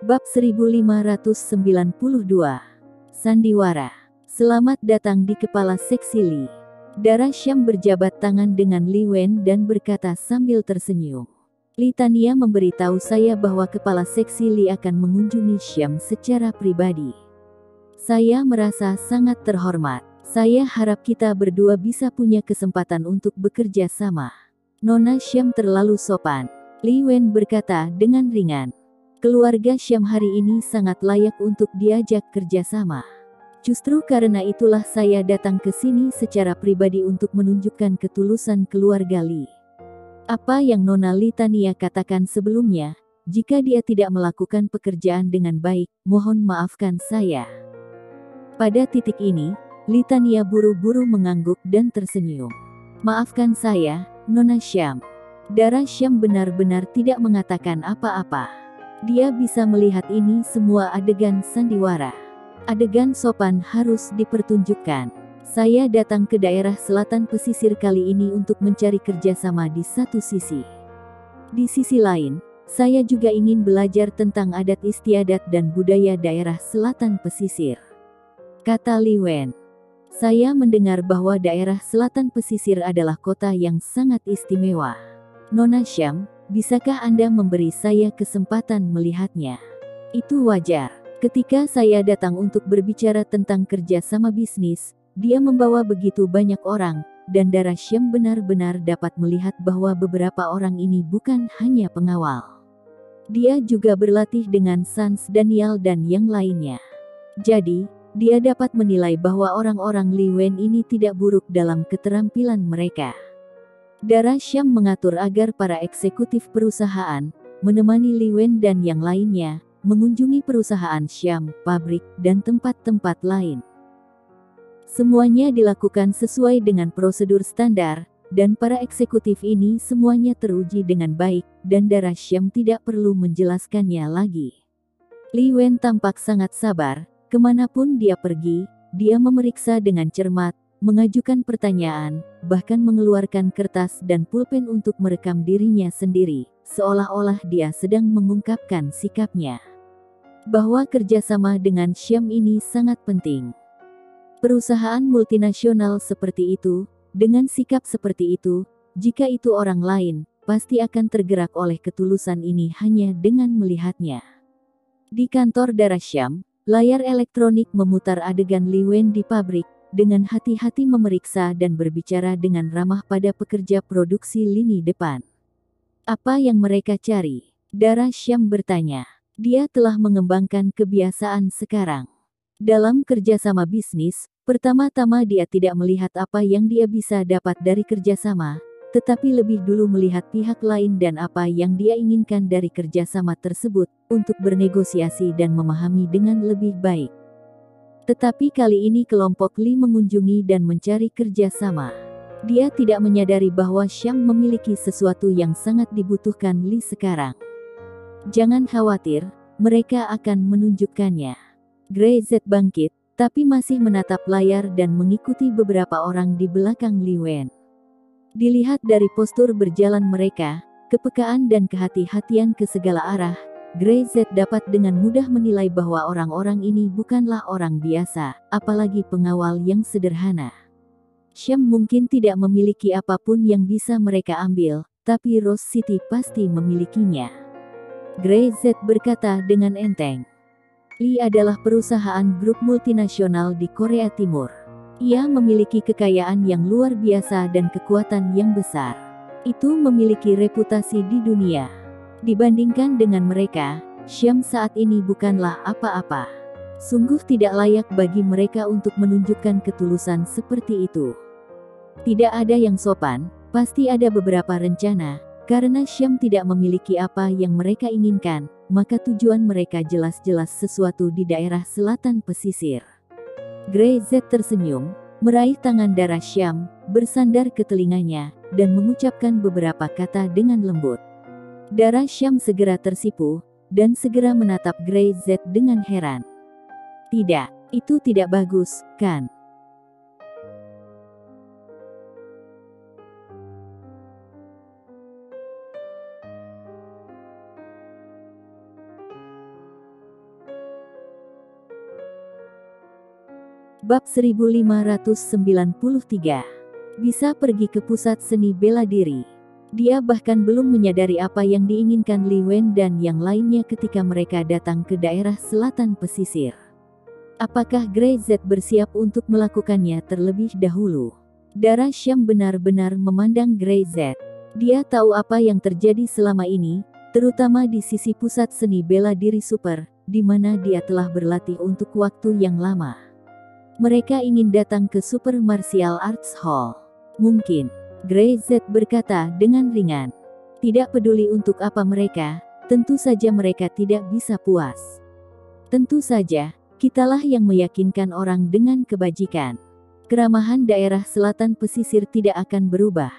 Bab 1592. Sandiwara. Selamat datang di kepala seksi Li. Dara Syam berjabat tangan dengan Li Wen dan berkata sambil tersenyum. Li Tania memberitahu saya bahwa kepala seksi Li akan mengunjungi Syam secara pribadi. Saya merasa sangat terhormat. Saya harap kita berdua bisa punya kesempatan untuk bekerja sama. Nona Syam terlalu sopan. Li Wen berkata dengan ringan. Keluarga Syam hari ini sangat layak untuk diajak kerjasama. Justru karena itulah saya datang ke sini secara pribadi untuk menunjukkan ketulusan keluarga Li. Apa yang Nona Li Tania katakan sebelumnya, jika dia tidak melakukan pekerjaan dengan baik, mohon maafkan saya. Pada titik ini, Li Tania buru-buru mengangguk dan tersenyum. Maafkan saya, Nona Syam. Dara Syam benar-benar tidak mengatakan apa-apa. Dia bisa melihat ini semua adegan sandiwara. Adegan sopan harus dipertunjukkan. Saya datang ke daerah selatan pesisir kali ini untuk mencari kerjasama di satu sisi. Di sisi lain, saya juga ingin belajar tentang adat istiadat dan budaya daerah selatan pesisir. Kata Li Wen. Saya mendengar bahwa daerah selatan pesisir adalah kota yang sangat istimewa. Nona Syam, bisakah Anda memberi saya kesempatan melihatnya? Itu wajar. Ketika saya datang untuk berbicara tentang kerja sama bisnis, dia membawa begitu banyak orang, dan Dara Syam benar-benar dapat melihat bahwa beberapa orang ini bukan hanya pengawal. Dia juga berlatih dengan Sans Daniel dan yang lainnya. Jadi, dia dapat menilai bahwa orang-orang Li Wen ini tidak buruk dalam keterampilan mereka. Dara Syam mengatur agar para eksekutif perusahaan, menemani Li Wen dan yang lainnya, mengunjungi perusahaan Syam, pabrik, dan tempat-tempat lain. Semuanya dilakukan sesuai dengan prosedur standar, dan para eksekutif ini semuanya teruji dengan baik, dan Dara Syam tidak perlu menjelaskannya lagi. Li Wen tampak sangat sabar, kemanapun dia pergi, dia memeriksa dengan cermat, mengajukan pertanyaan, bahkan mengeluarkan kertas dan pulpen untuk merekam dirinya sendiri, seolah-olah dia sedang mengungkapkan sikapnya. Bahwa kerjasama dengan Syam ini sangat penting. Perusahaan multinasional seperti itu, dengan sikap seperti itu, jika itu orang lain, pasti akan tergerak oleh ketulusan ini hanya dengan melihatnya. Di kantor Dara Syam, layar elektronik memutar adegan Li Wen di pabrik, dengan hati-hati memeriksa dan berbicara dengan ramah pada pekerja produksi lini depan. Apa yang mereka cari? Dara Syam bertanya. Dia telah mengembangkan kebiasaan sekarang. Dalam kerjasama bisnis, pertama-tama dia tidak melihat apa yang dia bisa dapat dari kerjasama, tetapi lebih dulu melihat pihak lain dan apa yang dia inginkan dari kerjasama tersebut, untuk bernegosiasi dan memahami dengan lebih baik. Tetapi kali ini kelompok Li mengunjungi dan mencari kerjasama. Dia tidak menyadari bahwa Syam memiliki sesuatu yang sangat dibutuhkan Li sekarang. Jangan khawatir, mereka akan menunjukkannya. Grey Z bangkit, tapi masih menatap layar dan mengikuti beberapa orang di belakang Li Wen. Dilihat dari postur berjalan mereka, kepekaan dan kehati-hatian ke segala arah, Grey Z dapat dengan mudah menilai bahwa orang-orang ini bukanlah orang biasa, apalagi pengawal yang sederhana. Syam mungkin tidak memiliki apapun yang bisa mereka ambil, tapi Rose City pasti memilikinya. Grey Z berkata dengan enteng. Li adalah perusahaan grup multinasional di Korea Timur. Ia memiliki kekayaan yang luar biasa dan kekuatan yang besar. Itu memiliki reputasi di dunia. Dibandingkan dengan mereka, Syam saat ini bukanlah apa-apa. Sungguh tidak layak bagi mereka untuk menunjukkan ketulusan seperti itu. Tidak ada yang sopan, pasti ada beberapa rencana, karena Syam tidak memiliki apa yang mereka inginkan, maka tujuan mereka jelas-jelas sesuatu di daerah selatan pesisir. Grey Z tersenyum, meraih tangan Dara Syam, bersandar ke telinganya, dan mengucapkan beberapa kata dengan lembut. Dara Syam segera tersipu, dan segera menatap Grey Z dengan heran. Tidak, itu tidak bagus, kan? Bab 1593. Bisa pergi ke pusat seni bela diri. Dia bahkan belum menyadari apa yang diinginkan Li Wen dan yang lainnya ketika mereka datang ke daerah selatan pesisir. Apakah Grey Z bersiap untuk melakukannya terlebih dahulu? Darah Syam benar-benar memandang Grey Z. Dia tahu apa yang terjadi selama ini, terutama di sisi pusat seni bela diri super, di mana dia telah berlatih untuk waktu yang lama. Mereka ingin datang ke Super Martial Arts Hall. Mungkin, Grey Z berkata dengan ringan. Tidak peduli untuk apa mereka, tentu saja mereka tidak bisa puas. Tentu saja, kitalah yang meyakinkan orang dengan kebajikan. Keramahan daerah selatan pesisir tidak akan berubah.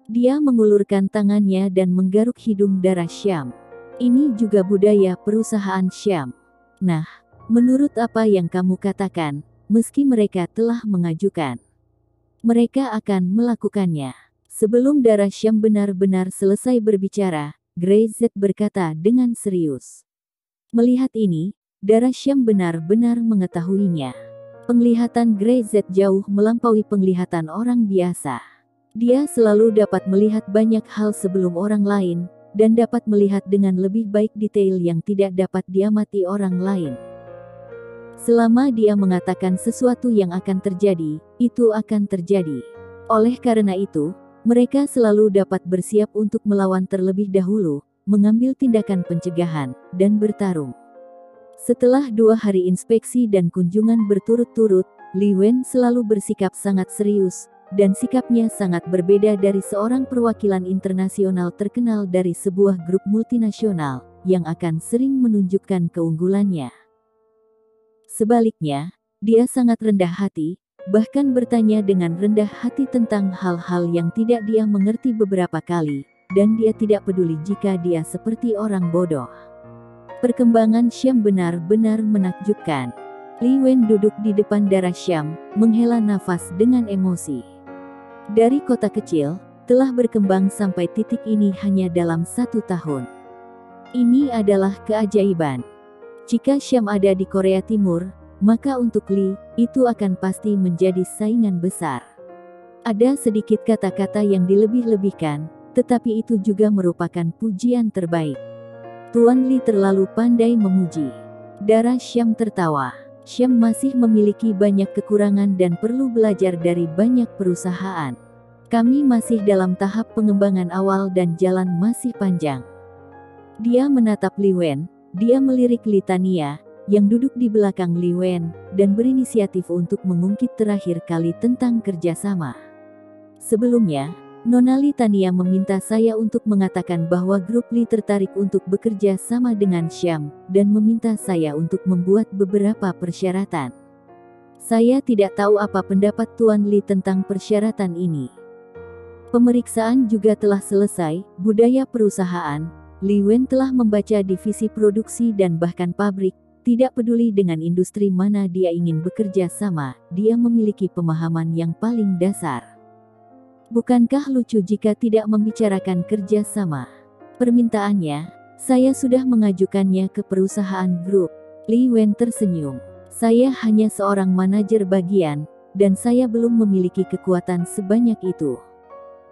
Dia mengulurkan tangannya dan menggaruk hidung darah Syam. Ini juga budaya perusahaan Syam. Nah, menurut apa yang kamu katakan, meski mereka telah mengajukan, mereka akan melakukannya. Sebelum darah Syam benar-benar selesai berbicara, Grey Z berkata dengan serius. Melihat ini, darah Syam benar-benar mengetahuinya. Penglihatan Grey Z jauh melampaui penglihatan orang biasa. Dia selalu dapat melihat banyak hal sebelum orang lain, dan dapat melihat dengan lebih baik detail yang tidak dapat diamati orang lain. Selama dia mengatakan sesuatu yang akan terjadi, itu akan terjadi. Oleh karena itu, mereka selalu dapat bersiap untuk melawan terlebih dahulu, mengambil tindakan pencegahan, dan bertarung. Setelah 2 hari inspeksi dan kunjungan berturut-turut, Li Wen selalu bersikap sangat serius, dan sikapnya sangat berbeda dari seorang perwakilan internasional terkenal dari sebuah grup multinasional, yang akan sering menunjukkan keunggulannya. Sebaliknya, dia sangat rendah hati, bahkan bertanya dengan rendah hati tentang hal-hal yang tidak dia mengerti beberapa kali, dan dia tidak peduli jika dia seperti orang bodoh. Perkembangan Syam benar-benar menakjubkan. Li Wen duduk di depan darah Syam, menghela nafas dengan emosi. Dari kota kecil, telah berkembang sampai titik ini hanya dalam 1 tahun. Ini adalah keajaiban. Jika Syam ada di Korea Timur, maka untuk Li, itu akan pasti menjadi saingan besar. Ada sedikit kata-kata yang dilebih-lebihkan, tetapi itu juga merupakan pujian terbaik. Tuan Li terlalu pandai memuji. Darah Syam tertawa. Syam masih memiliki banyak kekurangan dan perlu belajar dari banyak perusahaan. Kami masih dalam tahap pengembangan awal dan jalan masih panjang. Dia menatap Li Wen, dia melirik Litania, yang duduk di belakang Li Wen, dan berinisiatif untuk mengungkit terakhir kali tentang kerjasama. Sebelumnya, Nona Litania meminta saya untuk mengatakan bahwa grup Li tertarik untuk bekerja sama dengan Syam, dan meminta saya untuk membuat beberapa persyaratan. Saya tidak tahu apa pendapat Tuan Li tentang persyaratan ini. Pemeriksaan juga telah selesai, budaya perusahaan, Li Wen telah membaca divisi produksi dan bahkan pabrik, tidak peduli dengan industri mana dia ingin bekerja sama, dia memiliki pemahaman yang paling dasar. Bukankah lucu jika tidak membicarakan kerja sama? Permintaannya, saya sudah mengajukannya ke perusahaan grup. Li Wen tersenyum. Saya hanya seorang manajer bagian, dan saya belum memiliki kekuatan sebanyak itu.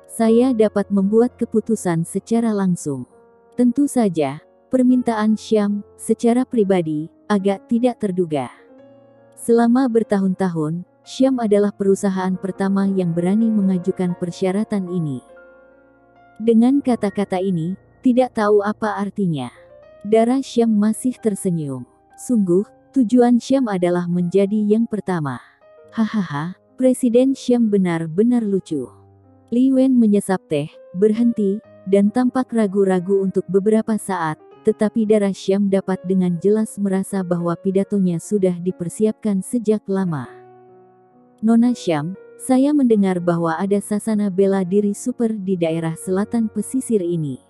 Saya dapat membuat keputusan secara langsung. Tentu saja, permintaan Syam, secara pribadi, agak tidak terduga. Selama bertahun-tahun, Syam adalah perusahaan pertama yang berani mengajukan persyaratan ini. Dengan kata-kata ini, tidak tahu apa artinya. Darah Syam masih tersenyum. Sungguh, tujuan Syam adalah menjadi yang pertama. Hahaha, Presiden Syam benar-benar lucu. Li Wen menyesap teh, berhenti, dan tampak ragu-ragu untuk beberapa saat, tetapi darah Syam dapat dengan jelas merasa bahwa pidatonya sudah dipersiapkan sejak lama. Nona Syam, saya mendengar bahwa ada sasana bela diri super di daerah selatan pesisir ini.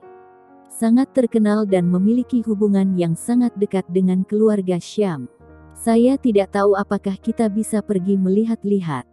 Sangat terkenal dan memiliki hubungan yang sangat dekat dengan keluarga Syam. Saya tidak tahu apakah kita bisa pergi melihat-lihat.